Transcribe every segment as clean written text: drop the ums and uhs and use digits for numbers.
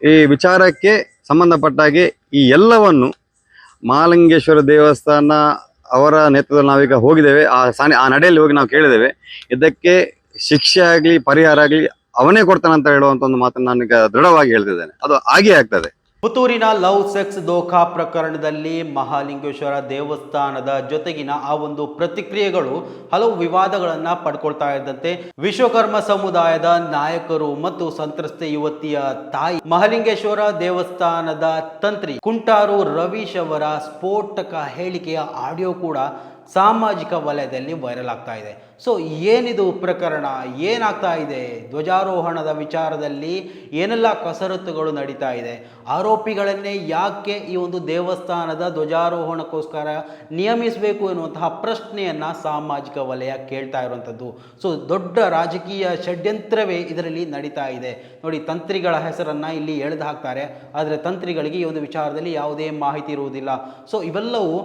ಈ ವಿಚಾರಕ್ಕೆ ಸಂಬಂಧಪಟ್ಟಾಗೆ ಈ ಎಲ್ಲವನ್ನು ಮಹಾಲಿಂಗೇಶ್ವರ ದೇವಸ್ಥಾನ ಅವರ ನೇತೃತ್ವದಲ್ಲಿ ನಾವೀಗ ಹೋಗಿದ್ದೇವೆ. ಆ ನಡೆಯಲ್ಲಿ ಹೋಗಿ ನಾವು ಕೇಳಿದ್ದೇವೆ. ಇದಕ್ಕೆ ಶಿಕ್ಷೆ ಆಗಲಿ ಪರಿಹಾರ ಆಗಲಿ ಅವನೇ ಕೊಡ್ತಾನಂತ ಹೇಳುವಂತ ಒಂದು ಮಾತನ್ನು ನಾನೀಗ ದೃಢವಾಗಿ ಹೇಳ್ತಿದ್ದೇನೆ. ಅದು ಹಾಗೆ ಆಗ್ತದೆ. ಪುತ್ತೂರಿನ ಲವ್ ಸೆಕ್ಸ್ ದೋಖಾ ಪ್ರಕರಣದಲ್ಲಿ ಮಹಾಲಿಂಗೇಶ್ವರ ದೇವಸ್ಥಾನದ ಜೊತೆಗಿನ ಆ ಒಂದು ಪ್ರತಿಕ್ರಿಯೆಗಳು ಹಲವು ವಿವಾದಗಳನ್ನು ಪಡ್ಕೊಳ್ತಾ ಇದ್ದಂತೆ ವಿಶ್ವಕರ್ಮ ಸಮುದಾಯದ ನಾಯಕರು ಮತ್ತು ಸಂತ್ರಸ್ತೆ ಯುವತಿಯ ತಾಯಿ ಮಹಾಲಿಂಗೇಶ್ವರ ದೇವಸ್ಥಾನದ ತಂತ್ರಿ ಕುಂಟಾರು ರವೀಶ್ ಅವರ ಸ್ಫೋಟಕ ಹೇಳಿಕೆಯ ಆಡಿಯೋ ಕೂಡ ಸಾಮಾಜಿಕ ವಲಯದಲ್ಲಿ ವೈರಲ್ ಆಗ್ತಾ ಇದೆ. ಸೊ ಏನಿದು ಪ್ರಕರಣ, ಏನಾಗ್ತಾ ಇದೆ, ಧ್ವಜಾರೋಹಣದ ವಿಚಾರದಲ್ಲಿ ಏನೆಲ್ಲ ಕಸರತ್ತುಗಳು ನಡೀತಾ ಇದೆ, ಆರೋಪಿಗಳನ್ನೇ ಯಾಕೆ ಈ ಒಂದು ದೇವಸ್ಥಾನದ ಧ್ವಜಾರೋಹಣಕ್ಕೋಸ್ಕರ ನಿಯಮಿಸಬೇಕು ಎನ್ನುವಂತಹ ಪ್ರಶ್ನೆಯನ್ನು ಸಾಮಾಜಿಕ ವಲಯ ಕೇಳ್ತಾ ಇರುವಂಥದ್ದು. ಸೊ ದೊಡ್ಡ ರಾಜಕೀಯ ಷಡ್ಯಂತ್ರವೇ ಇದರಲ್ಲಿ ನಡೀತಾ ಇದೆ. ನೋಡಿ, ತಂತ್ರಿಗಳ ಹೆಸರನ್ನು ಇಲ್ಲಿ ಎಳೆದು ಹಾಕ್ತಾರೆ, ಆದರೆ ತಂತ್ರಿಗಳಿಗೆ ಈ ಒಂದು ವಿಚಾರದಲ್ಲಿ ಯಾವುದೇ ಮಾಹಿತಿ ಇರುವುದಿಲ್ಲ. ಸೊ ಇವೆಲ್ಲವೂ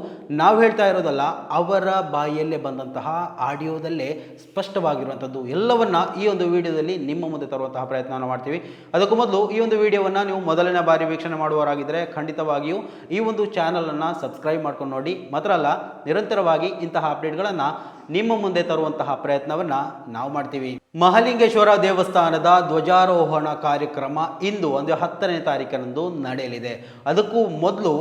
ನಾವು ಹೇಳ್ತಾ ಇರೋದಲ್ಲ, ಅವರ ಬಾಯಿಯಲ್ಲೇ ಬಂದಂತಹ ಆಡಿಯೋದಲ್ಲೇ ಸ್ಪಷ್ಟವಾಗಿರುವಂಥದ್ದು. ಎಲ್ಲವನ್ನ ಈ ಒಂದು ವಿಡಿಯೋದಲ್ಲಿ ನಿಮ್ಮ ಮುಂದೆ ತರುವಂತಹ ಪ್ರಯತ್ನವನ್ನು ಮಾಡ್ತೀವಿ. ಅದಕ್ಕೂ ಮೊದಲು ಈ ಒಂದು ವಿಡಿಯೋವನ್ನು ನೀವು ಮೊದಲನೇ ಬಾರಿ ವೀಕ್ಷಣೆ ಮಾಡುವವರಾಗಿದ್ದರೆ ಖಂಡಿತವಾಗಿಯೂ ಈ ಒಂದು ಚಾನಲನ್ನು ಸಬ್ಸ್ಕ್ರೈಬ್ ಮಾಡ್ಕೊಂಡು ನೋಡಿ. ಮಾತ್ರ ಅಲ್ಲ, ನಿರಂತರವಾಗಿ ಇಂತಹ ಅಪ್ಡೇಟ್ಗಳನ್ನು ನಿಮ್ಮ ಮುಂದೆ ತರುವಂತಹ ಪ್ರಯತ್ನವನ್ನು ನಾವು ಮಾಡ್ತೀವಿ. ಮಹಾಲಿಂಗೇಶ್ವರ ದೇವಸ್ಥಾನದ ಧ್ವಜಾರೋಹಣ ಕಾರ್ಯಕ್ರಮ ಇಂದು ಅಂದರೆ 10ನೇ ತಾರೀಕಿನಂದು ನಡೆಯಲಿದೆ. ಅದಕ್ಕೂ ಮೊದಲು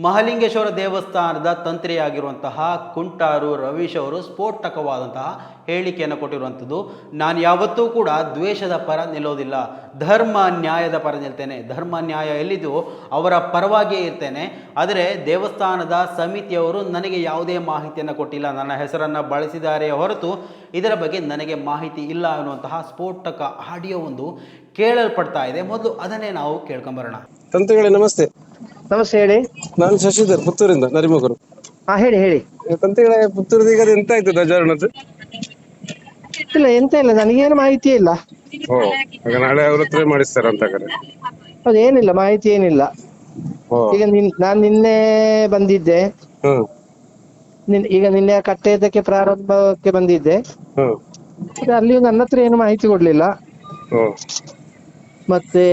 ಮಹಾಲಿಂಗೇಶ್ವರ ದೇವಸ್ಥಾನದ ತಂತ್ರಿಯಾಗಿರುವಂತಹ ಕುಂಟಾರು ರವೀಶ್ ಅವರು ಸ್ಫೋಟಕವಾದಂತಹ ಹೇಳಿಕೆಯನ್ನು ಕೊಟ್ಟಿರುವಂಥದ್ದು. ನಾನು ಯಾವತ್ತೂ ಕೂಡ ದ್ವೇಷದ ಪರ ನಿಲ್ಲೋದಿಲ್ಲ, ಧರ್ಮ ನ್ಯಾಯದ ಪರ ನಿಲ್ತೇನೆ. ಧರ್ಮ ನ್ಯಾಯ ಎಲ್ಲಿದೆಯೋ ಅವರ ಪರವಾಗಿಯೇ ಇರ್ತೇನೆ. ಆದರೆ ದೇವಸ್ಥಾನದ ಸಮಿತಿಯವರು ನನಗೆ ಯಾವುದೇ ಮಾಹಿತಿಯನ್ನು ಕೊಟ್ಟಿಲ್ಲ, ನನ್ನ ಹೆಸರನ್ನು ಬಳಸಿದ್ದಾರೆ ಹೊರತು ಇದರ ಬಗ್ಗೆ ನನಗೆ ಮಾಹಿತಿ ಇಲ್ಲ ಅನ್ನುವಂತಹ ಸ್ಫೋಟಕ ಆಡಿಯೋ ಒಂದು ಕೇಳಲ್ಪಡ್ತಾ ಇದೆ. ಮೊದಲು ಅದನ್ನೇ ನಾವು ಕೇಳ್ಕೊಂಬರೋಣ. ತಂತ್ರಿಗಳೇ ನಮಸ್ತೆ. ನಮಸ್ತೆ, ಹೇಳಿ. ನಾನು ಶಶಿಧರ್, ಪುತ್ತೂರಿಂದ, ನರಿಮಗರು. ಹೇಳಿ ಹೇಳಿ. ತಂತ್ರಿಗಳೇ, ಪುತ್ತೂರದ ಈಗ ಎಂತ ಆಯ್ತು ಧ್ವಜಾರೋಹಣದ್ದು? ಇಲ್ಲ, ಎಂತ ಇಲ್ಲ, ನನಗೇನು ಮಾಹಿತಿ ಇಲ್ಲ. ಓ, ಈಗ ನಾಳೆ ಅವ್ರ ಹತ್ರ ಮಾಡಿಸ್ತಾರ ಅಂತ ಹಾಗಾದ್ರೆ? ಅದೇನಿಲ್ಲ, ಮಾಹಿತಿ ಏನಿಲ್ಲ. ಈಗ ನಾನ್ ನಿನ್ನೆ ಬಂದಿದ್ದೆ. ಈಗ ನಿನ್ನೆ ಕಟ್ಟೆಯದಕ್ಕೆ ಪ್ರಾರಂಭಕ್ಕೆ ಬಂದಿದ್ದೆ. ಅಲ್ಲಿ ನನ್ನ ಹತ್ರ ಏನು ಮಾಹಿತಿ ಕೊಡ್ಲಿಲ್ಲ. ಮತ್ತೆ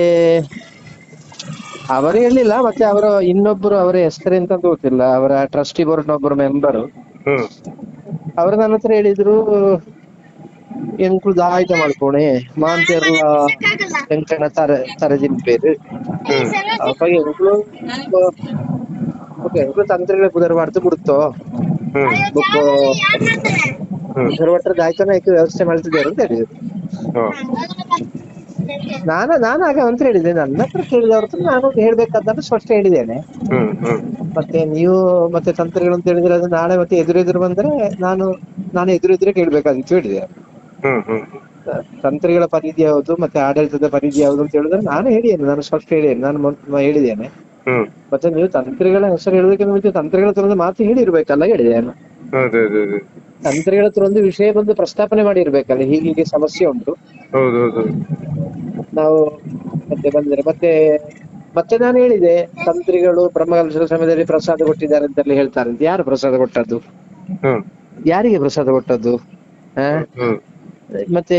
ಅವರು ಹೇಳಿಲ್ಲ. ಮತ್ತೆ ಇನ್ನೊಬ್ರು ಅವರ ಹೆಸರೆಂತ ಗೊತ್ತಿಲ್ಲ, ಅವರ ಟ್ರಸ್ಟಿ ಬೋರ್ಡ್ ಒಬ್ಬರು ಮೆಂಬರು, ಅವರು ನನ್ನ ಹತ್ರ ಹೇಳಿದ್ರು, ಎಂಕ್ಲು ದಾಯಿತ ಮಾಡ್ಕೋಣೆ ಮಾಂತೆರ್ಲ ಎಂಕನ ತರಜಿಂಪೇರು ಅಪ್ಪ ಎಂಕ್ಲು ತಂತ್ರಿಗಳ ಕುದರ್ ಮಾಡ್ತು ಬಿಡುತ್ತೋ ಬುಕ್ ಒಟ್ಟರ ದಾಯ್ತನ ವ್ಯವಸ್ಥೆ ಮಾಡ್ತಿದ್ದಾರೆ ಅಂತ ಹೇಳಿದ್ರು. ನಾನು ಆಗ ಅಂತ ಹೇಳಿದೆ, ನನ್ನ ಹತ್ರ ಕೇಳಿದವ್ರ ಹತ್ರ ನಾನು ಹೇಳ್ಬೇಕಾದ್ರೆ ಸ್ಪಷ್ಟ ಹೇಳಿದ್ದೇನೆ. ಮತ್ತೆ ನೀವು ಮತ್ತೆ ತಂತ್ರಿಗಳು ಅಂತ ಹೇಳಿದ್ರೆ ಅದು ನಾಳೆ ಮತ್ತೆ ಎದುರೆದುರು ಬಂದ್ರೆ ನಾನು ಎದುರೆದುರೇ ಕೇಳ್ಬೇಕಾಗಿತ್ತು ಹೇಳಿದೆ. ತಂತ್ರಿಗಳ ಪರಿಧಿ ಯಾವುದು ಮತ್ತೆ ಆಡಳಿತದ ಪರಿಧಿ ಯಾವುದು ಅಂತ ಹೇಳಿದ್ರೆ ನಾನು ಹೇಳಿದ್ದೇನೆ, ನಾನು ಸ್ಪಷ್ಟ ಹೇಳಿದ್ದೇನೆ, ನಾನು ಹೇಳಿದ್ದೇನೆ. ಮತ್ತೆ ನೀವು ತಂತ್ರಿಗಳ ಹೆಸರು ಹೇಳೋದಕ್ಕಿಂತ ಮುಂಚೆ ತಂತ್ರಿಗಳ ಹತ್ರ ಒಂದು ಮಾತು ಹೇಳಿರ್ಬೇಕಲ್ಲ ಹೇಳಿದ್ದೇನೆ. ತಂತ್ರಿಗಳ ಹತ್ರ ಒಂದು ವಿಷಯ ಬಂದು ಪ್ರಸ್ತಾಪನೆ ಮಾಡಿರ್ಬೇಕಲ್ಲ, ಹೀಗೆ ಸಮಸ್ಯೆ ಉಂಟು, ನಾವು ಮತ್ತೆ ಬಂದ್ರೆ ಮತ್ತೆ ನಾನು ಹೇಳಿದೆ, ತಂತ್ರಿಗಳು ಬ್ರಹ್ಮಕಲಶದ ಸಮಯದಲ್ಲಿ ಪ್ರಸಾದ ಕೊಟ್ಟಿದ್ದಾರೆ ಅಂತೆಲ್ಲ ಹೇಳ್ತಾರೆ. ಯಾರು ಪ್ರಸಾದ ಕೊಟ್ಟದ್ದು? ಯಾರಿಗೆ ಪ್ರಸಾದ ಕೊಟ್ಟದ್ದು? ಮತ್ತೆ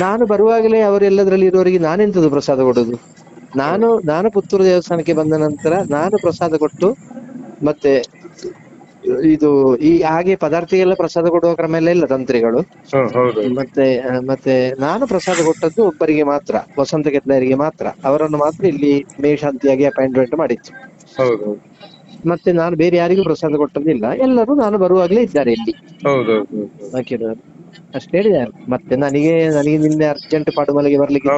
ನಾನು ಬರುವಾಗಲೇ ಅವರೆಲ್ಲದ್ರಲ್ಲಿ ಇರುವವರಿಗೆ ನಾನೆಂತದ್ದು ಪ್ರಸಾದ ಕೊಡೋದು? ನಾನು ಪುತ್ತೂರು ದೇವಸ್ಥಾನಕ್ಕೆ ಬಂದ ನಂತರ ನಾನು ಪ್ರಸಾದ ಕೊಟ್ಟು ಮತ್ತೆ ಹಾಗೆ ಪದಾರ್ಥಿಗೆಲ್ಲ ಪ್ರಸಾದ ಕೊಡುವ ಕ್ರಮ ಎಲ್ಲ ಇಲ್ಲ ತಂತ್ರಿಗಳು. ಮತ್ತೆ ನಾನು ಪ್ರಸಾದ ಕೊಟ್ಟದ್ದು ಒಬ್ಬರಿಗೆ ಮಾತ್ರ, ವಸಂತ ಕೆತ್ಲಾರಿಗೆ ಮಾತ್ರ. ಅವರನ್ನು ಮಾತ್ರ ಇಲ್ಲಿ ಮೇಶಾಂತಿಯಾಗಿ ಅಪಾಯಿಂಟ್ಮೆಂಟ್ ಮಾಡಿತ್ತು. ಮತ್ತೆ ನಾನು ಬೇರೆ ಯಾರಿಗೂ ಪ್ರಸಾದ ಕೊಟ್ಟದಿಲ್ಲ. ಎಲ್ಲರೂ ನಾನು ಬರುವಾಗ್ಲೇ ಇದ್ದಾರೆ ಇಲ್ಲಿ ಅಷ್ಟೇ ಹೇಳಿದ್ದಾರೆ. ಮತ್ತೆ ನನಗೆ ನಿನ್ನೆ ಅರ್ಜೆಂಟ್ ಪಾಡುಮಲೆಗೆ ಬರ್ಲಿಕ್ಕೆ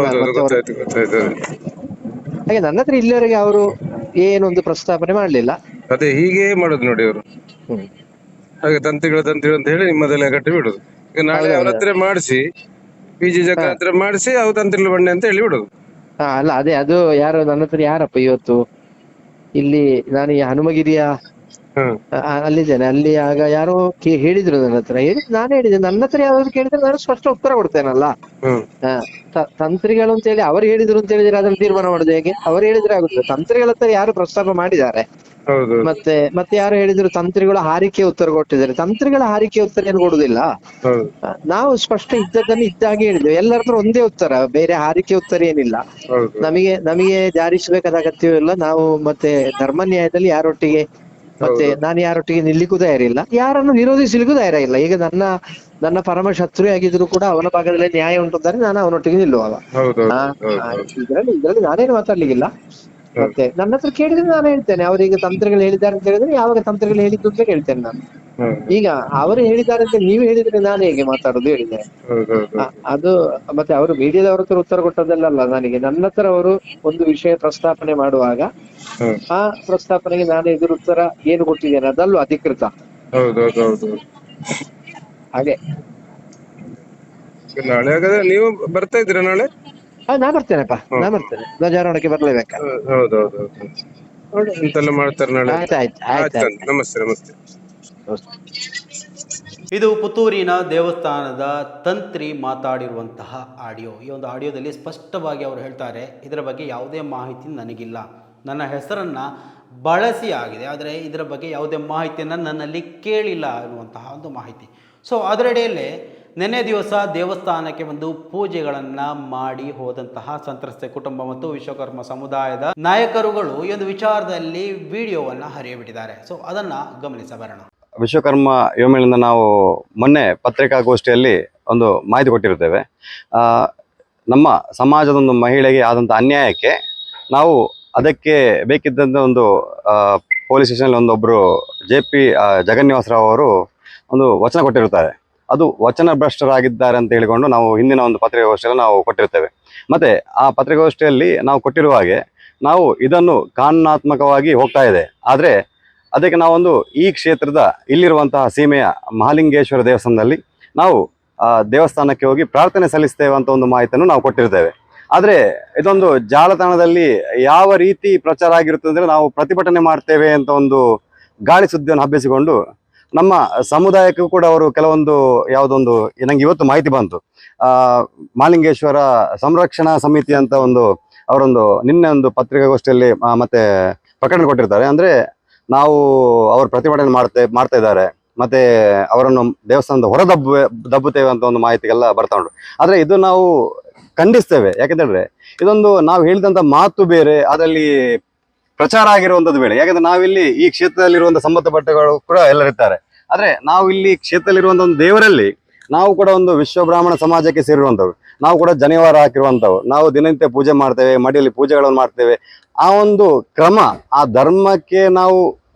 ಹಾಗೆ ನನ್ನ ಹತ್ರ ಇಲ್ಲಿವರೆಗೆ ಅವರು ಏನೊಂದು ಪ್ರಸ್ತಾಪನೆ ಮಾಡ್ಲಿಲ್ಲ. ಅದೇ ಹೀಗೆ ಮಾಡೋದು ನೋಡಿ ಅವರು. ಹಾಗೆ ತಂತ್ರಿಗಳು ಅಂತ ಹೇಳಿ ನಿಮ್ಮದೆಲ್ಲ ಕಟ್ಟಿ ಬಿಡುದು. ಈಗ ನಾಳೆ ಅವ್ರ ಹತ್ರ ಮಾಡಿಸಿ, PG ಜಗ ಹತ್ರ ಮಾಡಿಸಿ ಅವು ತಂತ್ರಿಗಳು ಬಣ್ಣೆ ಅಂತ ಹೇಳಿ ಬಿಡುದು. ಅಲ್ಲ, ಅದೇ ಅದು ಯಾರು ನನ್ನ ಹತ್ರ ಯಾರಪ್ಪ ಇವತ್ತು ಇಲ್ಲಿ ನಾನು ಈ ಹನುಮಗಿರಿಯ ಅಲ್ಲಿದ್ದೇನೆ, ಅಲ್ಲಿ ಆಗ ಯಾರೋ ಹೇಳಿದ್ರು ನನ್ನ ಹತ್ರ. ನಾನು ಹೇಳಿದೆ, ನನ್ನ ಹತ್ರ ಯಾವ್ದು ಕೇಳಿದ್ರೆ ನಾನು ಸ್ಪಷ್ಟ ಉತ್ತರ ಕೊಡ್ತೇನಲ್ಲ. ತಂತ್ರಿಗಳು ಅಂತ ಹೇಳಿ ಅವರು ಹೇಳಿದ್ರು ಅಂತ ಹೇಳಿದ್ರೆ ಅದನ್ನು ತೀರ್ಮಾನ ಮಾಡುದು ಹೇಗೆ? ಅವರು ಹೇಳಿದ್ರೆ ಆಗುತ್ತದೆ. ತಂತ್ರಿಗಳ ಹತ್ರ ಯಾರು ಪ್ರಸ್ತಾಪ ಮಾಡಿದ್ದಾರೆ ಹೌದು ಮತ್ತೆ ಯಾರು ಹೇಳಿದ್ರು ತಂತ್ರಿಗಳ ಹಾರಿಕೆ ಉತ್ತರ ಕೊಟ್ಟಿದ್ದಾರೆ. ತಂತ್ರಿಗಳ ಹಾರಿಕೆ ಉತ್ತರ ಏನು ಕೊಡುದಿಲ್ಲ. ಹೌದು ನಾವು ಸ್ಪಷ್ಟ ಇದ್ದದ್ದನ್ನು ಇದ್ದಾಗೆ ಹೇಳಿದ್ದೇವೆ. ಎಲ್ಲರ ಹತ್ರ ಒಂದೇ ಉತ್ತರ, ಬೇರೆ ಹಾರಿಕೆ ಉತ್ತರ ಏನಿಲ್ಲ. ಹೌದು ನಮಗೆ ಜಾರಿಸಬೇಕಾದ ಅಗತ್ಯವಿಲ್ಲ. ನಾವು ಮತ್ತೆ ಧರ್ಮ ನ್ಯಾಯದಲ್ಲಿ ಯಾರೊಟ್ಟಿಗೆ ಮತ್ತೆ ನಾನು ಯಾರೊಟ್ಟಿಗೆ ನಿಲ್ಲಿಕ್ಕೂ ತಯಾರಿಲ್ಲ, ಯಾರನ್ನು ವಿರೋಧಿಸಲಿಕ್ಕೂ ತಯಾರಿಲ್ಲ. ಈಗ ನನ್ನ ಪರಮ ಶತ್ರು ಆಗಿದ್ರು ಕೂಡ ಅವನ ಭಾಗದಲ್ಲಿ ನ್ಯಾಯ ಉಂಟು ಅಂತಾರೆ, ನಾನು ಅವನೊಟ್ಟಿಗೆ ನಿಲ್ಲುವಾಗ ಇದ್ರಲ್ಲಿ ನಾನೇನು ಮಾತಾಡ್ಲಿಕ್ಕಿಲ್ಲ. ಮತ್ತೆ ನನ್ನ ಹತ್ರ ಕೇಳಿದ್ರೆ ನಾನು ಹೇಳ್ತೇನೆ, ಅವರೀಗ ತಂತ್ರಗಳು ಹೇಳಿದ್ದಾರೆ ಅಂತ ಹೇಳಿದ್ರೆ ಯಾವಾಗ ತಂತ್ರಗಳು ಹೇಳಿದ್ದು ಅಂತ ಹೇಳ್ತೇನೆ ನಾನು. ಈಗ ಅವರು ಹೇಳಿದ್ದಾರೆ ಅಂತ ನೀವು ಹೇಳಿದ್ರೆ ನಾನು ಹೇಗೆ ಮಾತಾಡೋದು ಹೇಳಿದೆ. ಅದು ಮತ್ತೆ ಅವರು ಮೀಡಿಯಾದವ್ರ ಹತ್ರ ಉತ್ತರ ಕೊಟ್ಟದ್ದಲ್ಲ ನನಗೆ. ನನ್ನ ಹತ್ರ ಅವರು ಒಂದು ವಿಷಯ ಪ್ರಸ್ತಾಪನೆ ಮಾಡುವಾಗ ಆ ಪ್ರಸ್ತಾಪನೆಗೆ ನಾನು ಎದುರು ಉತ್ತರ ಏನು ಕೊಟ್ಟಿದ್ದೇನೆ ಅದಲ್ಲೂ ಅಧಿಕೃತ. ಹಾಗೆ ನಾಳೆ ಹಾಗಾದ್ರೆ ನೀವು ಬರ್ತಾ ಇದ್ದೀರಾ ನಾಳೆ? ನಾ ಬರ್ತೇನೆಪ್ಪ, ನಾ ಬರ್ತೇನೆ. ಧ್ವಜಾರೋಹಣಕ್ಕೆ ಬರ್ಲೇಬೇಕಾ? ಹೌದೌದು ಇಂತೆಲ್ಲ ಮಾಡ್ತಾರೆ ನಾಳೆ. ಆಯ್ತು. ನಮಸ್ತೆ ನಮಸ್ತೆ. ಇದು ಪುತ್ತೂರಿನ ದೇವಸ್ಥಾನದ ತಂತ್ರಿ ಮಾತಾಡಿರುವಂತಹ ಆಡಿಯೋ. ಈ ಒಂದು ಆಡಿಯೋದಲ್ಲಿ ಸ್ಪಷ್ಟವಾಗಿ ಅವರು ಹೇಳ್ತಾರೆ, ಇದರ ಬಗ್ಗೆ ಯಾವುದೇ ಮಾಹಿತಿ ನನಗಿಲ್ಲ, ನನ್ನ ಹೆಸರನ್ನು ಬಳಸಿ ಆಗಿದೆ, ಆದರೆ ಇದರ ಬಗ್ಗೆ ಯಾವುದೇ ಮಾಹಿತಿಯನ್ನು ನನ್ನಲ್ಲಿ ಕೇಳಿಲ್ಲ ಅನ್ನುವಂತಹ ಒಂದು ಮಾಹಿತಿ. ಸೊ ಅದರಡಿಯಲ್ಲೇ ನೆನ್ನೆ ದಿವಸ ದೇವಸ್ಥಾನಕ್ಕೆ ಒಂದು ಪೂಜೆಗಳನ್ನು ಮಾಡಿ ಹೋದಂತಹ ಸಂತ್ರಸ್ತೆ ಕುಟುಂಬ ಮತ್ತು ವಿಶ್ವಕರ್ಮ ಸಮುದಾಯದ ನಾಯಕರುಗಳು ಈ ಒಂದು ವಿಚಾರದಲ್ಲಿ ವಿಡಿಯೋವನ್ನು ಹರಿಯಬಿಟ್ಟಿದ್ದಾರೆ. ಸೊ ಅದನ್ನು ಗಮನಿಸಬರೋಣ. ವಿಶ್ವಕರ್ಮ ಯುವಮೇಳದಿಂದ ನಾವು ಮೊನ್ನೆ ಪತ್ರಿಕಾಗೋಷ್ಠಿಯಲ್ಲಿ ಒಂದು ಮಾಹಿತಿ ಕೊಟ್ಟಿರ್ತೇವೆ. ನಮ್ಮ ಸಮಾಜದ ಒಂದು ಮಹಿಳೆಗೆ ಆದಂಥ ಅನ್ಯಾಯಕ್ಕೆ ನಾವು ಅದಕ್ಕೆ ಬೇಕಿದ್ದಂಥ ಒಂದು ಪೊಲೀಸ್ ಸ್ಟೇಷನಲ್ಲಿ ಒಂದೊಬ್ಬರು JP ಜಗನ್ನಿವಾಸರಾವ್ ಅವರು ಒಂದು ವಚನ ಕೊಟ್ಟಿರ್ತಾರೆ. ಅದು ವಚನ ಭ್ರಷ್ಟರಾಗಿದ್ದಾರೆ ಅಂತ ಹೇಳಿಕೊಂಡು ನಾವು ಹಿಂದಿನ ಒಂದು ಪತ್ರಿಕಾಗೋಷ್ಠಿಯಲ್ಲಿ ನಾವು ಕೊಟ್ಟಿರ್ತೇವೆ. ಮತ್ತು ಆ ಪತ್ರಿಕಾಗೋಷ್ಠಿಯಲ್ಲಿ ನಾವು ಕೊಟ್ಟಿರುವ ಹಾಗೆ ನಾವು ಇದನ್ನು ಕಾನೂನಾತ್ಮಕವಾಗಿ ಹೋಗ್ತಾ ಇದೆ. ಆದರೆ ಅದಕ್ಕೆ ನಾವೊಂದು ಈ ಕ್ಷೇತ್ರದ ಇಲ್ಲಿರುವಂತಹ ಸೀಮೆಯ ಮಹಾಲಿಂಗೇಶ್ವರ ದೇವಸ್ಥಾನದಲ್ಲಿ ನಾವು ದೇವಸ್ಥಾನಕ್ಕೆ ಹೋಗಿ ಪ್ರಾರ್ಥನೆ ಸಲ್ಲಿಸ್ತೇವೆ ಅಂತ ಒಂದು ಮಾಹಿತಿಯನ್ನು ನಾವು ಕೊಟ್ಟಿರ್ತೇವೆ. ಆದರೆ ಇದೊಂದು ಜಾಲತಾಣದಲ್ಲಿ ಯಾವ ರೀತಿ ಪ್ರಚಾರ ಆಗಿರುತ್ತೆ ಅಂದರೆ, ನಾವು ಪ್ರತಿಭಟನೆ ಮಾಡ್ತೇವೆ ಅಂತ ಒಂದು ಗಾಳಿ ಸುದ್ದಿಯನ್ನು ಹಬ್ಬಿಸಿಕೊಂಡು ನಮ್ಮ ಸಮುದಾಯಕ್ಕೂ ಕೂಡ ಅವರು ಕೆಲವೊಂದು ಯಾವುದೊಂದು ನನಗೆ ಇವತ್ತು ಮಾಹಿತಿ ಬಂತು, ಮಹಾಲಿಂಗೇಶ್ವರ ಸಂರಕ್ಷಣಾ ಸಮಿತಿ ಅಂತ ಅವರೊಂದು ನಿನ್ನೆ ಒಂದು ಪತ್ರಿಕಾಗೋಷ್ಠಿಯಲ್ಲಿ ಮತ್ತೆ ಪ್ರಕಟಣೆ ಕೊಟ್ಟಿರ್ತಾರೆ. ಅಂದರೆ ನಾವು ಅವರು ಪ್ರತಿಭಟನೆ ಮಾಡ್ತಾ ಇದ್ದಾರೆ, ಮತ್ತೆ ಅವರನ್ನು ದೇವಸ್ಥಾನದ ದಬ್ಬುತ್ತೇವೆ ಅಂತ ಒಂದು ಮಾಹಿತಿಗೆಲ್ಲ ಬರ್ತಾ ಉಂಟು. ಆದರೆ ಇದು ನಾವು ಖಂಡಿಸ್ತೇವೆ. ಯಾಕೆಂತೇಳಿದ್ರೆ ಇದೊಂದು ನಾವು ಹೇಳಿದಂಥ ಮಾತು ಬೇರೆ, ಅದರಲ್ಲಿ ಪ್ರಚಾರ ಆಗಿರುವಂಥದ್ದು ಬೇರೆ. ಯಾಕಂದ್ರೆ ನಾವಿಲ್ಲಿ ಈ ಕ್ಷೇತ್ರದಲ್ಲಿರುವಂಥ ಸಂಬಂಧಪಟ್ಟಗಳು ಕೂಡ ಎಲ್ಲರಿರ್ತಾರೆ. ಆದರೆ ನಾವು ಇಲ್ಲಿ ಕ್ಷೇತ್ರದಲ್ಲಿರುವಂಥ ಒಂದು ದೇವರಲ್ಲಿ ನಾವು ಕೂಡ ಒಂದು ವಿಶ್ವ ಬ್ರಾಹ್ಮಣ ಸಮಾಜಕ್ಕೆ ಸೇರಿರುವಂಥವ್ರು, ನಾವು ಕೂಡ ಜನಿವಾರ ಹಾಕಿರುವಂಥವು, ನಾವು ದಿನನಿತ್ಯ ಪೂಜೆ ಮಾಡ್ತೇವೆ, ಮಡಿಯಲ್ಲಿ ಪೂಜೆಗಳನ್ನು ಮಾಡ್ತೇವೆ. ಆ ಒಂದು ಕ್ರಮ, ಆ ಧರ್ಮಕ್ಕೆ ನಾವು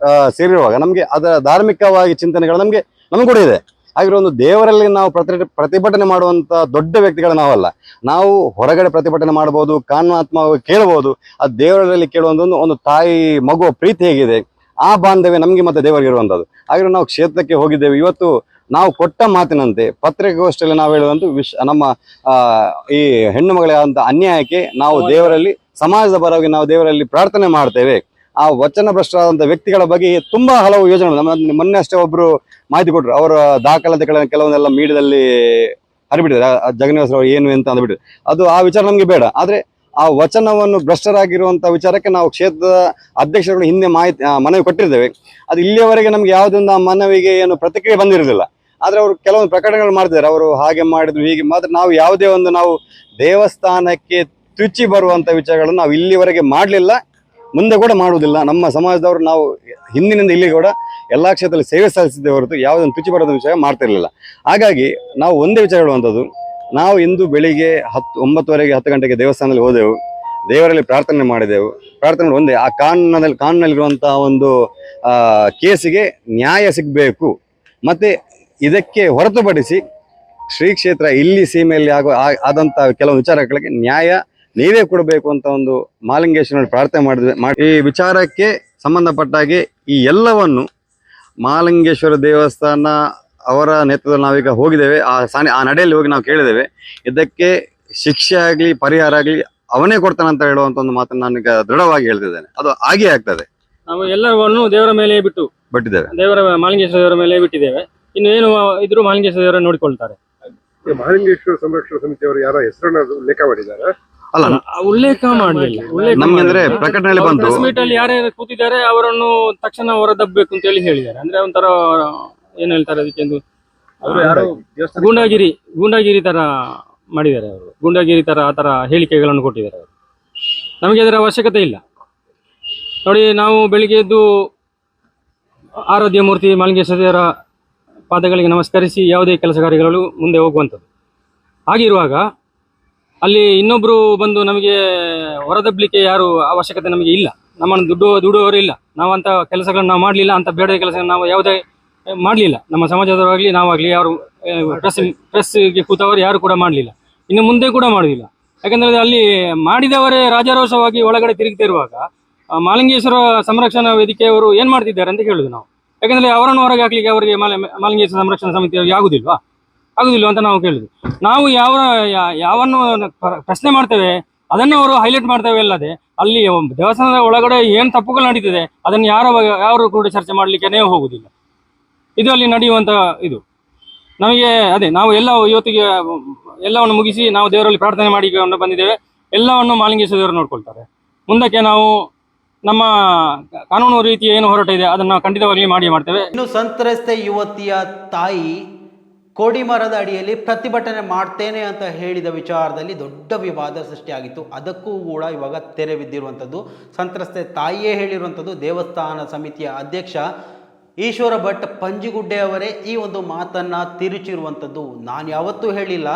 ಸೇರಿರುವಾಗ ನಮಗೆ ಅದರ ಧಾರ್ಮಿಕವಾಗಿ ಚಿಂತನೆಗಳು ನಮಗೆ ಕೂಡ ಇದೆ. ಆಗಿರೋ ಒಂದು ದೇವರಲ್ಲಿ ನಾವು ಪ್ರತಿಭಟನೆ ಮಾಡುವಂಥ ದೊಡ್ಡ ವ್ಯಕ್ತಿಗಳು ನಾವಲ್ಲ. ನಾವು ಹೊರಗಡೆ ಪ್ರತಿಭಟನೆ ಮಾಡ್ಬೋದು, ಕಾನೂನಾತ್ಮಕವಾಗಿ ಕೇಳ್ಬೋದು. ಆ ದೇವರಲ್ಲಿ ಕೇಳುವಂಥ ಒಂದು ತಾಯಿ ಮಗುವ ಪ್ರೀತಿ ಹೇಗಿದೆ, ಆ ಬಾಂಧವ್ಯ ನಮಗೆ ಮತ್ತೆ ದೇವರಿಗೆ ಇರುವಂಥದ್ದು. ಆಗಿರೋ ನಾವು ಕ್ಷೇತ್ರಕ್ಕೆ ಹೋಗಿದ್ದೇವೆ. ಇವತ್ತು ನಾವು ಕೊಟ್ಟ ಮಾತಿನಂತೆ ಪತ್ರಿಕಾಗೋಷ್ಠಿಯಲ್ಲಿ ನಾವು ಹೇಳುವಂಥ ನಮ್ಮ ಈ ಹೆಣ್ಣು ಮಗಳಾದಂಥ ಅನ್ಯಾಯಕ್ಕೆ ನಾವು ದೇವರಲ್ಲಿ, ಸಮಾಜದ ಪರವಾಗಿ ನಾವು ದೇವರಲ್ಲಿ ಪ್ರಾರ್ಥನೆ ಮಾಡ್ತೇವೆ. ಆ ವಚನ ಭ್ರಷ್ಟರಾದಂಥ ವ್ಯಕ್ತಿಗಳ ಬಗ್ಗೆ ತುಂಬಾ ಹಲವು ಯೋಜನೆಗಳು ನಮ್ಮ ಮೊನ್ನೆ ಅಷ್ಟೇ ಒಬ್ರು ಮಾಹಿತಿ ಕೊಟ್ಟರು. ಅವರ ದಾಖಲಾತಿಗಳನ್ನು ಕೆಲವೊಂದೆಲ್ಲ ಮೀಡಿಯಾದಲ್ಲಿ ಹರಿಬಿಟ್ಟಿದ್ದಾರೆ. ಜಗನ್ನಿವಾಸರಾವ್ ಏನು ಅಂತ ಅಂದ್ಬಿಟ್ಟಿದೆ. ಅದು ಆ ವಿಚಾರ ನಮಗೆ ಬೇಡ. ಆದರೆ ಆ ವಚನವನ್ನು ಭ್ರಷ್ಟರಾಗಿರುವಂಥ ವಿಚಾರಕ್ಕೆ ನಾವು ಕ್ಷೇತ್ರದ ಅಧ್ಯಕ್ಷರುಗಳು ಹಿಂದೆ ಮನವಿ ಕೊಟ್ಟಿರ್ತೇವೆ. ಅದು ಇಲ್ಲಿಯವರೆಗೆ ನಮ್ಗೆ ಯಾವುದೊಂದು ಆ ಮನವಿಗೆ ಏನು ಪ್ರತಿಕ್ರಿಯೆ ಬಂದಿರೋದಿಲ್ಲ. ಆದರೆ ಅವರು ಕೆಲವೊಂದು ಪ್ರಕಟಣೆಗಳು ಮಾಡ್ತಿದ್ದಾರೆ, ಅವರು ಹಾಗೆ ಮಾಡಿದ್ರು ಹೀಗೆ ಮಾತ್ರ. ನಾವು ಯಾವುದೇ ಒಂದು ನಾವು ದೇವಸ್ಥಾನಕ್ಕೆ ತುಚ್ಚಿ ಬರುವಂಥ ವಿಚಾರಗಳನ್ನು ನಾವು ಇಲ್ಲಿವರೆಗೆ ಮಾಡಲಿಲ್ಲ, ಮುಂದೆ ಕೂಡ ಮಾಡುವುದಿಲ್ಲ. ನಮ್ಮ ಸಮಾಜದವರು ನಾವು ಹಿಂದಿನಿಂದ ಇಲ್ಲಿ ಕೂಡ ಎಲ್ಲ ಕ್ಷೇತ್ರದಲ್ಲಿ ಸೇವೆ ಸಲ್ಲಿಸಿದ್ದೇ ಹೊರತು ಯಾವುದೊಂದು ತುಚ್ಚಿ ಬರೋದ ವಿಷಯ ಮಾಡ್ತಿರ್ಲಿಲ್ಲ. ಹಾಗಾಗಿ ನಾವು ಒಂದೇ ವಿಚಾರ ಹೇಳುವಂಥದ್ದು, ನಾವು ಇಂದು ಬೆಳಿಗ್ಗೆ 9:30 10 ಗಂಟೆಗೆ ದೇವಸ್ಥಾನದಲ್ಲಿ ಹೋದೆವು, ದೇವರಲ್ಲಿ ಪ್ರಾರ್ಥನೆ ಮಾಡಿದೆವು. ಪ್ರಾರ್ಥನೆ ಒಂದೇ, ಆ ಕಾನೂನಲ್ಲಿರುವಂತಹ ಒಂದು ಕೇಸಿಗೆ ನ್ಯಾಯ ಸಿಗಬೇಕು. ಮತ್ತೆ ಇದಕ್ಕೆ ಹೊರತುಪಡಿಸಿ ಶ್ರೀ ಕ್ಷೇತ್ರ ಇಲ್ಲಿ ಸೀಮೆಯಲ್ಲಿ ಆದಂಥ ಕೆಲವು ವಿಚಾರಗಳಿಗೆ ನ್ಯಾಯ ನೀವೇ ಕೊಡಬೇಕು ಅಂತ ಒಂದು ಮಹಾಲಿಂಗೇಶ್ವರನಲ್ಲಿ ಪ್ರಾರ್ಥನೆ ಮಾಡಿದ್ವಿ. ಈ ವಿಚಾರಕ್ಕೆ ಸಂಬಂಧಪಟ್ಟಾಗೆ ಈ ಎಲ್ಲವನ್ನು ಮಹಾಲಿಂಗೇಶ್ವರ ದೇವಸ್ಥಾನ ಅವರ ನೇತೃತ್ವದಲ್ಲಿ ನಾವೀಗ ಹೋಗಿದ್ದೇವೆ. ಆ ನಡೆಯಲ್ಲಿ ಹೋಗಿ ನಾವು ಕೇಳಿದ್ದೇವೆ. ಇದಕ್ಕೆ ಶಿಕ್ಷೆ ಆಗಲಿ ಪರಿಹಾರ ಆಗಲಿ ಅವನೇ ಕೊಡ್ತಾನಂತ ಹೇಳುವಂತ ಒಂದು ಮಾತನ್ನು ನಾನೀಗ ದೃಢವಾಗಿ ಹೇಳ್ತಿದ್ದೇನೆ. ಅದು ಹಾಗೆ ಆಗ್ತದೆ. ನಾವು ಎಲ್ಲವನ್ನು ದೇವರ ಮೇಲೆ ಬಿಟ್ಟಿದ್ದೇವೆ. ದೇವರ ಮಹಾಲಿಂಗೇಶ್ವರ ದೇವರ ಮೇಲೆ ಬಿಟ್ಟಿದ್ದೇವೆ. ಇನ್ನು ಏನು ಇದ್ರು ಮಹಾಲಿಂಗೇಶ್ವರ ದೇವರ ನೋಡಿಕೊಳ್ತಾರೆ. ಮಹಾಲಿಂಗೇಶ್ವರ ಸಂರಕ್ಷಣಾ ಸಮಿತಿಯವರು ಯಾರ ಹೆಸರನ್ನ ಉಲ್ಲೇಖ ಮಾಡಿದ್ದಾರೆ. ಅಲ್ಲ ಉಲ್ಲೇಖ ಮಾಡಲಿಲ್ಲ. ನಮ್ಗೆ ಅಂದ್ರೆ ಪ್ರಕಟಣೆಯಲ್ಲಿ ಬಂತು ಪ್ರೆಸ್ ಮೀಟ್ ಅಲ್ಲಿ ಯಾರ್ಯಾರು ಕೂತಿದ್ದಾರೆ ಅವರನ್ನು ತಕ್ಷಣ ಹೊರದಬ್ಬಬೇಕು ಅಂತ ಹೇಳಿ ಹೇಳಿದ್ದಾರೆ. ಅಂದ್ರೆ ಒಂಥರ ಏನ್ ಹೇಳ್ತಾರೆ ಅದಕ್ಕೆ ಒಂದು ಗೂಂಡಾಗಿರಿ ತರ ಮಾಡಿದ್ದಾರೆ ಅವರು. ಗೂಂಡಾಗಿರಿ ತರ ಆ ತರ ಹೇಳಿಕೆಗಳನ್ನು ಕೊಟ್ಟಿದ್ದಾರೆ ಅವರು. ನಮಗೆ ಅದರ ಅವಶ್ಯಕತೆ ಇಲ್ಲ. ನೋಡಿ, ನಾವು ಬೆಳಿಗ್ಗೆ ಎದ್ದು ಆರಾಧ್ಯ ಮೂರ್ತಿ ಮಾಲಿಂಗೇಶ್ವರ ದೇವರ ಪಾದಗಳಿಗೆ ನಮಸ್ಕರಿಸಿ ಯಾವುದೇ ಕೆಲಸ ಕಾರ್ಯಗಳು ಮುಂದೆ ಹೋಗುವಂಥದ್ದು. ಹಾಗಿರುವಾಗ ಅಲ್ಲಿ ಇನ್ನೊಬ್ರು ಬಂದು ನಮಗೆ ಹೊರದಬ್ಬಲಿಕ್ಕೆ ಯಾರು ಅವಶ್ಯಕತೆ ನಮಗೆ ಇಲ್ಲ. ನಮ್ಮನ್ನು ದುಡುವವರು ಇಲ್ಲ. ನಾವು ಅಂತ ಕೆಲಸಗಳನ್ನು ನಾವು ಮಾಡಲಿಲ್ಲ, ಅಂತ ಬೇಡ ಕೆಲಸ ನಾವು ಯಾವುದೇ ಮಾಡಲಿಲ್ಲ. ನಮ್ಮ ಸಮಾಜದವರಾಗಲಿ ನಾವಾಗಲಿ ಯಾರು ಪ್ರೆಸ್ಗೆ ಕೂತವರು ಯಾರು ಕೂಡ ಮಾಡಲಿಲ್ಲ, ಇನ್ನು ಮುಂದೆ ಕೂಡ ಮಾಡುವುದಿಲ್ಲ. ಯಾಕಂದರೆ ಅಲ್ಲಿ ಮಾಡಿದವರೇ ರಾಜಾರೋಷವಾಗಿ ಒಳಗಡೆ ತಿರುಗ್ತಿರುವಾಗ ಮಾಲಿಂಗೇಶ್ವರ ಸಂರಕ್ಷಣಾ ವೇದಿಕೆಯವರು ಏನು ಮಾಡ್ತಿದ್ದಾರೆ ಅಂತ ಕೇಳುದು ನಾವು. ಯಾಕಂದರೆ ಅವರನ್ನು ಹೊರಗೆ ಹಾಕ್ಲಿಕ್ಕೆ ಅವರಿಗೆ ಮಾಲಿಂಗೇಶ್ವರ ಸಂರಕ್ಷಣಾ ಸಮಿತಿಯವರಿಗೆ ಆಗುದಿಲ್ವಾ ಅಂತ ನಾವು ಕೇಳುದು. ನಾವು ಯಾವನ್ನು ಪ್ರಶ್ನೆ ಮಾಡ್ತೇವೆ ಅದನ್ನು ಅವರು ಹೈಲೈಟ್ ಮಾಡ್ತೇವೆ ಅಲ್ಲದೆ ಅಲ್ಲಿ ದೇವಸ್ಥಾನದ ಒಳಗಡೆ ಏನು ತಪ್ಪುಗಳು ನಡೀತಿದೆ ಅದನ್ನು ಯಾರು ಕೂಡ ಚರ್ಚೆ ಮಾಡಲಿಕ್ಕೆ ಹೋಗುದಿಲ್ಲ. ಇದು ಅಲ್ಲಿ ನಡೆಯುವಂತ ಇದು. ನಮಗೆ ಅದೇ ನಾವು ಇವತ್ತಿಗೆ ಎಲ್ಲವನ್ನು ಮುಗಿಸಿ ನಾವು ದೇವರಲ್ಲಿ ಪ್ರಾರ್ಥನೆ ಮಾಡಿ ಬಂದಿದ್ದೇವೆ. ಎಲ್ಲವನ್ನು ಮಾಲಿಂಗೇಶ್ವರ ದೇವರು ನೋಡ್ಕೊಳ್ತಾರೆ. ಮುಂದಕ್ಕೆ ನಾವು ನಮ್ಮ ಕಾನೂನು ರೀತಿ ಏನು ಹೊರಟ ಇದೆ ಅದನ್ನು ಖಂಡಿತವಾಗಿ ಮಾಡ್ತೇವೆ. ಇನ್ನು ಸಂತ್ರಸ್ತೆ ಯುವತಿಯ ತಾಯಿ ಕೋಡಿಮರದ ಅಡಿಯಲ್ಲಿ ಪ್ರತಿಭಟನೆ ಮಾಡ್ತೇನೆ ಅಂತ ಹೇಳಿದ ವಿಚಾರದಲ್ಲಿ ದೊಡ್ಡ ವಿವಾದ ಸೃಷ್ಟಿಯಾಗಿತ್ತು. ಅದಕ್ಕೂ ಕೂಡ ಇವಾಗ ತೆರೆ ಬಿದ್ದಿರುವಂಥದ್ದು. ಸಂತ್ರಸ್ತೆ ತಾಯಿಯೇ ಹೇಳಿರುವಂಥದ್ದು. ದೇವಸ್ಥಾನ ಸಮಿತಿಯ ಅಧ್ಯಕ್ಷ ಈಶ್ವರ ಭಟ್ ಪಂಜಿಗುಡ್ಡೆ ಅವರೇ ಈ ಒಂದು ಮಾತನ್ನು ತಿರುಚಿರುವಂಥದ್ದು. ನಾನು ಯಾವತ್ತೂ ಹೇಳಿಲ್ಲ,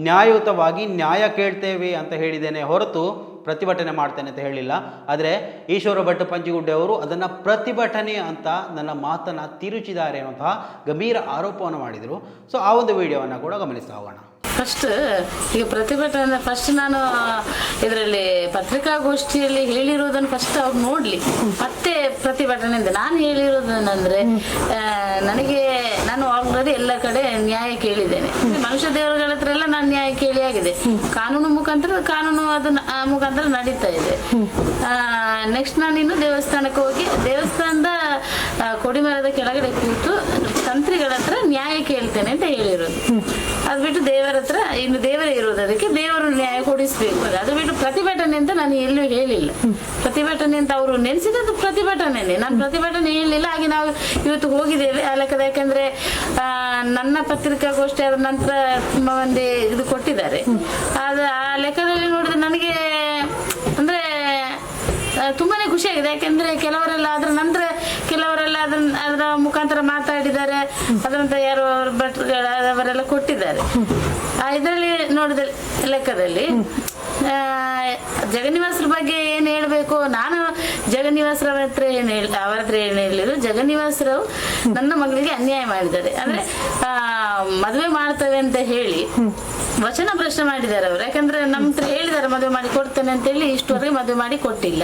ನ್ಯಾಯಯುತವಾಗಿ ನ್ಯಾಯ ಕೇಳ್ತೇವೆ ಅಂತ ಹೇಳಿದ್ದೇನೆ ಹೊರತು ಪ್ರತಿಭಟನೆ ಮಾಡ್ತೇನೆ ಅಂತ ಹೇಳಿಲ್ಲ. ಆದರೆ ಈಶ್ವರ ಭಟ್ ಪಂಜಿಗುಡ್ಡೆ ಅವರು ಅದನ್ನು ಪ್ರತಿಭಟನೆ ಅಂತ ನನ್ನ ಮಾತನ್ನು ತಿರುಚಿದ್ದಾರೆ ಅನ್ನುವಂತಹ ಗಂಭೀರ ಆರೋಪವನ್ನು ಮಾಡಿದರು. ಸೊ ಆ ಒಂದು ವಿಡಿಯೋವನ್ನು ಕೂಡ ಗಮನಿಸ್ತಾ ಹೋಗೋಣ. ಫಸ್ಟ್ ಈಗ ಪ್ರತಿಭಟನೆ ನಾನು ಇದರಲ್ಲಿ ಪತ್ರಿಕಾಗೋಷ್ಠಿಯಲ್ಲಿ ಹೇಳಿರುವುದನ್ನು ಫಸ್ಟ್ ಅವ್ರು ನೋಡ್ಲಿ, ಮತ್ತೆ ಪ್ರತಿಭಟನೆ ಅಂತ ನಾನು ಹೇಳಿರೋದೇನೆಂದ್ರೆ, ನಾನು ಆಲ್ರೆಡಿ ಎಲ್ಲ ಕಡೆ ನ್ಯಾಯ ಕೇಳಿದ್ದೇನೆ. ಮನುಷ್ಯ ದೇವರುಗಳ ಹತ್ರ ಎಲ್ಲ ನಾನು ನ್ಯಾಯ ಕೇಳಿ ಆಗಿದೆ. ಕಾನೂನು ಮುಖಾಂತರ ನಡೀತಾ ಇದೆ. ನೆಕ್ಸ್ಟ್ ನಾನು ಇನ್ನು ದೇವಸ್ಥಾನಕ್ಕೆ ಹೋಗಿ ದೇವಸ್ಥಾನದ ಕೊಡಿಮರದ ಕೆಳಗಡೆ ಕೂತು ತಂತ್ರಿಗಳ ಹತ್ರ ನ್ಯಾಯ ಕೇಳ್ತೇನೆ ಅಂತ ಹೇಳಿರೋದು. ಅದು ಬಿಟ್ಟು ದೇವರ ಹತ್ರ ಇನ್ನು ದೇವರೇ ಇರೋದು, ಅದಕ್ಕೆ ದೇವರು ನ್ಯಾಯ ಕೊಡಿಸ್ಬೇಕು. ಅದು ಬಿಟ್ಟು ಪ್ರತಿಭಟನೆ ಅಂತ ನಾನು ಎಲ್ಲೂ ಹೇಳಿಲ್ಲ. ಪ್ರತಿಭಟನೆ ಅಂತ ಅವರು ನೆನೆಸಿದ್ದು ಪ್ರತಿಭಟನೆ, ನಾನು ಪ್ರತಿಭಟನೆ ಹೇಳಲಿಲ್ಲ. ಹಾಗೆ ನಾವು ಇವತ್ತು ಹೋಗಿದ್ದೇವೆ ಆ ಲೆಕ್ಕದ. ಯಾಕಂದ್ರೆ ನನ್ನ ಪತ್ರಿಕಾಗೋಷ್ಠಿ ಆದ ನಂತರ ತುಂಬಾ ಮಂದಿ ಇದು ಕೊಟ್ಟಿದ್ದಾರೆ. ಅದು ಆ ಲೆಕ್ಕದಲ್ಲಿ ನೋಡಿದ್ರೆ ನನಗೆ ಅಂದ್ರೆ ತುಂಬಾನೇ ಖುಷಿಯಾಗಿದೆ. ಯಾಕೆಂದ್ರೆ ಕೆಲವರೆಲ್ಲ ಅದರ ಮುಖಾಂತರ ಮಾತಾಡಿದ್ದಾರೆ. ಅದರಂತ ಯಾರು ಭಟ್ರುಗಳವರೆಲ್ಲ ಕೊಟ್ಟಿದ್ದಾರೆ. ಇದರಲ್ಲಿ ನೋಡಿದ ಲೆಕ್ಕದಲ್ಲಿ ಜಗನ್ನಿವಾಸರ ಬಗ್ಗೆ ಏನು ಹೇಳಬೇಕು, ನಾನು ಜಗನ್ನಿವಾಸರ ಹತ್ರ ಅವರ ಹತ್ರ ಏನು ಹೇಳಿದ್ರು, ಜಗನ್ನಿವಾಸರವು ನನ್ನ ಮಗಳಿಗೆ ಅನ್ಯಾಯ ಮಾಡಿದ್ದಾರೆ. ಅಂದ್ರೆ ಮದುವೆ ಮಾಡ್ತೇವೆ ಅಂತ ಹೇಳಿ ವಚನ ಪ್ರಶ್ನೆ ಮಾಡಿದ್ದಾರೆ ಅವರು. ಯಾಕಂದ್ರೆ ನಮ್ಮ ಹತ್ರ ಹೇಳಿದ್ದಾರೆ ಮದುವೆ ಮಾಡಿ ಕೊಡ್ತೇನೆ ಅಂತ ಹೇಳಿ, ಇಷ್ಟವರೆಗೆ ಮದುವೆ ಮಾಡಿ ಕೊಟ್ಟಿಲ್ಲ.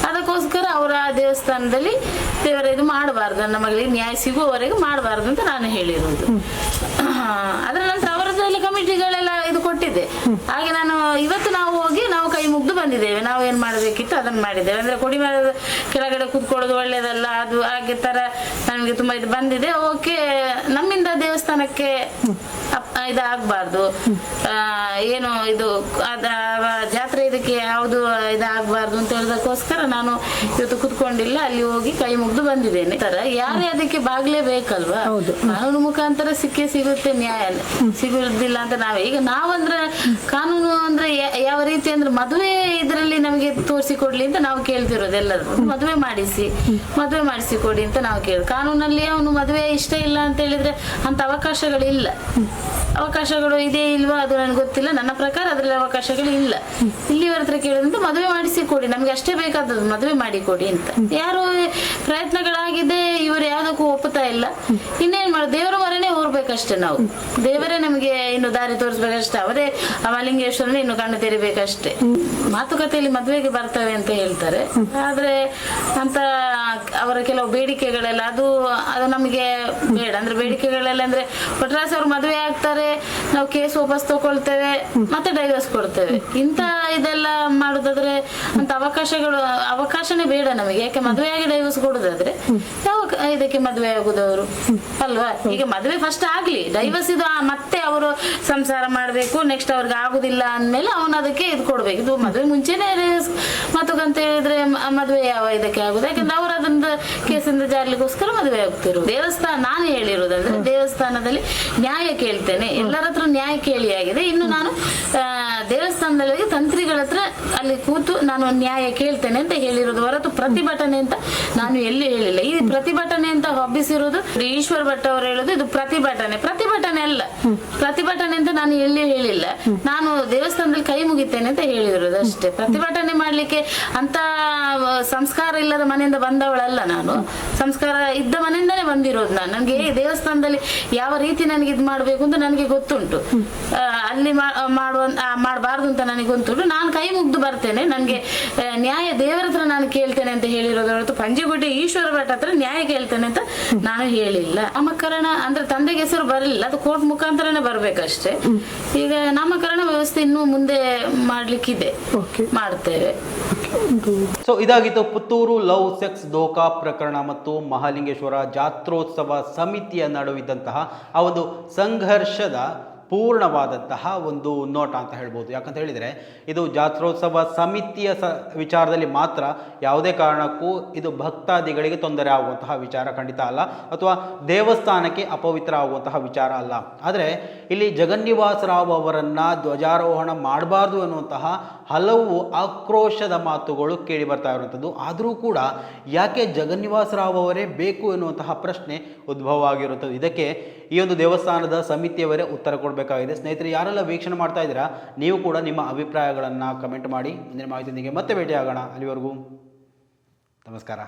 ಅದಕ್ಕೋಸ್ಕರ ಅವರ ದೇವಸ್ಥಾನದಲ್ಲಿ ದೇವರ ಇದು ಮಾಡಬಾರ್ದು, ನನ್ನ ಮಗಳಿಗೆ ನ್ಯಾಯ ಸಿಗುವವರೆಗೆ ಮಾಡಬಾರ್ದು ಅಂತ ನಾನು ಹೇಳಿರೋದು. ಅದರ ನಂತರ ಅವರದ್ರಲ್ಲಿ ಕಮಿಟಿಗಳೆಲ್ಲ ಇದು ಕೊಟ್ಟಿದೆ. ಹಾಗೆ ಇವತ್ತು ನಾವು ಹೋಗಿ ನಾವು ಕೈ ಮುಗ್ದು ಬಂದಿದ್ದೇವೆ. ನಾವು ಏನ್ ಮಾಡಬೇಕಿತ್ತು ಅದನ್ನ ಮಾಡಿದ್ದೇವೆ. ಅಂದ್ರೆ ಕೊಡಿಮರದ ಕೆಳಗಡೆ ಕೂತ್ಕೊಳ್ಳೋದು ಒಳ್ಳೇದಲ್ಲ, ಅದು ಹಾಗೆ ತರ ನಮಗೆ ತುಂಬಾ ಇದು ಬಂದಿದೆ. ಓಕೆ, ನಮ್ಮಿಂದ ದೇವಸ್ಥಾನಕ್ಕೆ ಇದಾಗಬಾರ್ದು, ಏನು ಇದು ಜಾತ್ರೆ ಇದಕ್ಕೆ ಯಾವುದು ಇದಾಗಬಾರ್ದು ಅಂತ ಹೇಳೋದಕ್ಕೋಸ್ಕರ ನಾನು ಇವತ್ತು ಕುತ್ಕೊಂಡಿಲ್ಲ, ಅಲ್ಲಿ ಹೋಗಿ ಕೈ ಮುಗ್ದು ಬಂದಿದ್ದೇನೆ. ಯಾರೇ ಅದಕ್ಕೆ ಬಾಗ್ಲೇಬೇಕಲ್ವಾ? ಕಾನೂನು ಮುಖಾಂತರ ಸಿಗುತ್ತೆ ನ್ಯಾಯ, ಸಿಗುದಿಲ್ಲ ಅಂತ ನಾವಂದ್ರೆ ಕಾನೂನು ಅಂದ್ರೆ ಯಾವ ರೀತಿ ಅಂದ್ರೆ ಮದುವೆ ಇದರಲ್ಲಿ ನಮಗೆ ತೋರಿಸಿಕೊಡ್ಲಿ ಅಂತ ನಾವು ಕೇಳ್ತಿರೋದು. ಎಲ್ಲರೂ ಮದುವೆ ಮಾಡಿಸಿ ಕೊಡಿ ಅಂತ ನಾವು ಕಾನೂನಲ್ಲಿ ಅವನು ಮದುವೆ ಇಷ್ಟ ಇಲ್ಲ ಅಂತ ಹೇಳಿದ್ರೆ ಅಂತ ಅವಕಾಶಗಳಿಲ್ಲ. ಅವಕಾಶಗಳು ಇದೆ ಇಲ್ವಾ ಅದು ನನಗೆ ಗೊತ್ತಿಲ್ಲ. ನನ್ನ ಪ್ರಕಾರ ಅದರಲ್ಲಿ ಅವಕಾಶಗಳು ಇಲ್ಲ. ಇಲ್ಲಿವರ ಹತ್ರ ಕೇಳಿದಂತ ಮದುವೆ ಮಾಡಿಸಿ ಕೊಡಿ, ನಮ್ಗೆ ಅಷ್ಟೇ ಬೇಕಾದದ್ದು ಮದುವೆ ಮಾಡಿ ಕೊಡಿ ಅಂತ. ಯಾರು ಪ್ರಯತ್ನಗಳಾಗಿದೆ, ಇವರು ಯಾವ್ದಕ್ಕೂ ಒಪ್ಪುತ್ತಾ ಇಲ್ಲ. ಇನ್ನೇನ್ ಮಾಡೋದು, ದೇವರ ಮರನೇ ಹೋಗ್ಬೇಕಷ್ಟೇ. ನಾವು ದೇವರೇ ನಮಗೆ ಇನ್ನು ದಾರಿ ತೋರಿಸ್ಬೇಕಷ್ಟೇ. ಅವರೇ ಮಾಲಿಂಗೇಶ್ವರನೇ ಇನ್ನು ಕಣ್ಣು ತೆರಿಬೇಕಷ್ಟೇ. ಮಾತುಕತೆಯಲ್ಲಿ ಮದುವೆಗೆ ಬರ್ತವೆ ಅಂತ ಹೇಳ್ತಾರೆ, ಆದ್ರೆ ಅಂತ ಅವರ ಕೆಲವು ಬೇಡಿಕೆಗಳೆಲ್ಲ ಅದು ಅದು ನಮಗೆ ಬೇಡ. ಅಂದ್ರೆ ಬೇಡಿಕೆಗಳೆಲ್ಲ ಅಂದ್ರೆ ಪಟ್ರಾಸ್ ಅವರು ಮದುವೆ ಆಗ್ತಾರೆ, ನಾವು ಕೇಸ್ ವಾಪಸ್ ತಗೊಳ್ತೇವೆ, ಮತ್ತೆ ಡೈವರ್ಸ್ ಕೊಡ್ತೇವೆ. ಇಂಥ ಇದೆಲ್ಲ ಮಾಡುದಾದ್ರೆ ಅಂತ ಅವಕಾಶನೇ ಬೇಡ ನಮಗೆ. ಯಾಕೆ ಮದುವೆಯಾಗಿ ಡೈವರ್ಸ್ ಕೊಡುದಾದ್ರೆ ಯಾವ ಇದಕ್ಕೆ ಮದುವೆ ಆಗುದವರು ಅಲ್ವಾ? ಈಗ ಮದುವೆ ಫಸ್ಟ್ ಆಗ್ಲಿ, ಡೈವರ್ಸ್ ಇದು ಮತ್ತೆ ಅವರು ಸಂಸಾರ ಮಾಡ್ಬೇಕು, ನೆಕ್ಸ್ಟ್ ಅವ್ರಿಗೆ ಆಗುದಿಲ್ಲ ಅಂದ್ಮೇಲೆ ಅವನು ಅದಕ್ಕೆ ಇದು ಕೊಡ್ಬೇಕು. ಇದು ಮದುವೆ ಮುಂಚೆನೆ ಮಾತುಕಂತ ಹೇಳಿದ್ರೆ ಮದುವೆ ಯಾವ ಇದಕ್ಕೆ ಆಗುದು? ಯಾಕಂದ್ರೆ ಅವರು ಅದೊಂದು ಕೇಸಿಂದ ಜಾರ್ಲಿಗೋಸ್ಕರ ಮದುವೆ ಆಗ್ತಿರು. ದೇವಸ್ಥಾನ ನಾನು ಹೇಳಿರೋದಂದ್ರೆ ದೇವಸ್ಥಾನದಲ್ಲಿ ನ್ಯಾಯ ಕೇಳ್ತೇನೆ, ಎಲ್ಲರ ಹತ್ರ ನ್ಯಾಯ ಕೇಳಿ ಆಗಿದೆ. ಇನ್ನು ನಾನು ದೇವಸ್ಥಾನದಲ್ಲಿ ತಂತ್ರಿಗಳ ಹತ್ರ ಅಲ್ಲಿ ಕೂತು ನಾನು ನ್ಯಾಯ ಕೇಳ್ತೇನೆ ಅಂತ ಹೇಳಿರೋದು ಹೊರತು ಪ್ರತಿಭಟನೆ ಅಂತ ನಾನು ಎಲ್ಲಿ ಹೇಳಿಲ್ಲ. ಈ ಪ್ರತಿಭಟನೆ ಅಂತ ಹಬ್ಬಿಸಿರೋದು ಈಶ್ವರ್ ಭಟ್ ಅವರು ಹೇಳೋದು ಇದು ಪ್ರತಿಭಟನೆ ಅಲ್ಲ. ಪ್ರತಿಭಟನೆ ಅಂತ ನಾನು ಎಲ್ಲಿ ಹೇಳಿಲ್ಲ. ನಾನು ದೇವಸ್ಥಾನದಲ್ಲಿ ಕೈ ಮುಗಿತೇನೆ ಅಂತ ಹೇಳಿರೋದು ಅಷ್ಟೇ. ಪ್ರತಿಭಟನೆ ಮಾಡ್ಲಿಕ್ಕೆ ಅಂತ ಸಂಸ್ಕಾರ ಇಲ್ಲದ ಮನೆಯಿಂದ ಬಂದವಳಲ್ಲ ನಾನು. ಸಂಸ್ಕಾರ ಇದ್ದ ಮನೆಯಿಂದಾನೇ ಬಂದಿರೋದು ನಾನು. ನನಗೆ ದೇವಸ್ಥಾನದಲ್ಲಿ ಯಾವ ರೀತಿ ನನಗೆ ಇದು ಮಾಡ್ಬೇಕು ಅಂತ ನನಗೆ ಗೊತ್ತುಂಟು. ಅಲ್ಲಿ ಮಾಡಬಾರ್ದು ಅಂತ ನನಗೆ ಗೊತ್ತುಂಟು. ನಾನು ಕೈ ಮುಗ್ದು ಬರ್ತೇನೆ, ನನಗೆ ನ್ಯಾಯ ದೇವರ ಹತ್ರ ನಾನು ಕೇಳ್ತೇನೆ ಅಂತ ಹೇಳಿರೋದು ಹೊರತು ಪಂಜಗುಡ್ಡೆ ಈಶ್ವರ ಭಟ್ ಹತ್ರ ನ್ಯಾಯ ಕೇಳ್ತೇನೆ ಅಂತ ನಾನು ಹೇಳಿಲ್ಲ. ನಾಮಕರಣ ಅಂದ್ರೆ ತಂದೆಗೆ ಹೆಸರು ಬರಲಿಲ್ಲ, ಅದು ಕೋರ್ಟ್ ಮುಖಾಂತರನೇ ಬರ್ಬೇಕಷ್ಟೇ. ಈಗ ನಾಮಕರಣ ವ್ಯವಸ್ಥೆ ಇನ್ನು ಮುಂದೆ ಮಾಡ್ಲಿಕ್ಕಿದೆ, ಮಾಡ್ತೇವೆ. ಸೊ ಇದಾಗಿತ್ತು ಪುತ್ತೂರು ಲವ್ ಸೆಕ್ಸ್ ದೋಖಾ ಪ್ರಕರಣ ಮತ್ತು ಮಹಾಲಿಂಗೇಶ್ವರ ಜಾತ್ರೋತ್ಸವ ಸಮಿತಿಯ ನಡುವಿದ್ದಂತಹ ಆ ಒಂದು ಸಂಘರ್ಷದ ಪೂರ್ಣವಾದಂತಹ ಒಂದು ನೋಟ ಅಂತ ಹೇಳ್ಬೋದು. ಯಾಕಂತ ಹೇಳಿದರೆ ಇದು ಜಾತ್ರೋತ್ಸವ ಸಮಿತಿಯ ವಿಚಾರದಲ್ಲಿ ಮಾತ್ರ, ಯಾವುದೇ ಕಾರಣಕ್ಕೂ ಇದು ಭಕ್ತಾದಿಗಳಿಗೆ ತೊಂದರೆ ಆಗುವಂತಹ ವಿಚಾರ ಖಂಡಿತ ಅಲ್ಲ, ಅಥವಾ ದೇವಸ್ಥಾನಕ್ಕೆ ಅಪವಿತ್ರ ಆಗುವಂತಹ ವಿಚಾರ ಅಲ್ಲ. ಆದರೆ ಇಲ್ಲಿ ಜಗನ್ನಿವಾಸ ರಾವ್ ಅವರನ್ನು ಧ್ವಜಾರೋಹಣ ಮಾಡಬಾರ್ದು ಅನ್ನುವಂತಹ ಹಲವು ಆಕ್ರೋಶದ ಮಾತುಗಳು ಕೇಳಿ ಬರ್ತಾ ಇರುವಂಥದ್ದು. ಆದರೂ ಕೂಡ ಯಾಕೆ ಜಗನ್ನಿವಾಸ ರಾವ್ ಅವರೇ ಬೇಕು ಎನ್ನುವಂತಹ ಪ್ರಶ್ನೆ ಉದ್ಭವ ಆಗಿರುತ್ತದೆ. ಇದಕ್ಕೆ ಈ ಒಂದು ದೇವಸ್ಥಾನದ ಸಮಿತಿಯವರೇ ಉತ್ತರ ಕೊಡಬೇಕಾಗಿದೆ. ಸ್ನೇಹಿತರೆ, ಯಾರೆಲ್ಲ ವೀಕ್ಷಣೆ ಮಾಡ್ತಾ ಇದ್ದೀರಾ, ನೀವು ಕೂಡ ನಿಮ್ಮ ಅಭಿಪ್ರಾಯಗಳನ್ನು ಕಮೆಂಟ್ ಮಾಡಿ. ಮುಂದಿನ ಮಾಹಿತಿಯೊಂದಿಗೆ ಮತ್ತೆ ಭೇಟಿಯಾಗೋಣ. ಅಲ್ಲಿವರೆಗೂ ನಮಸ್ಕಾರ.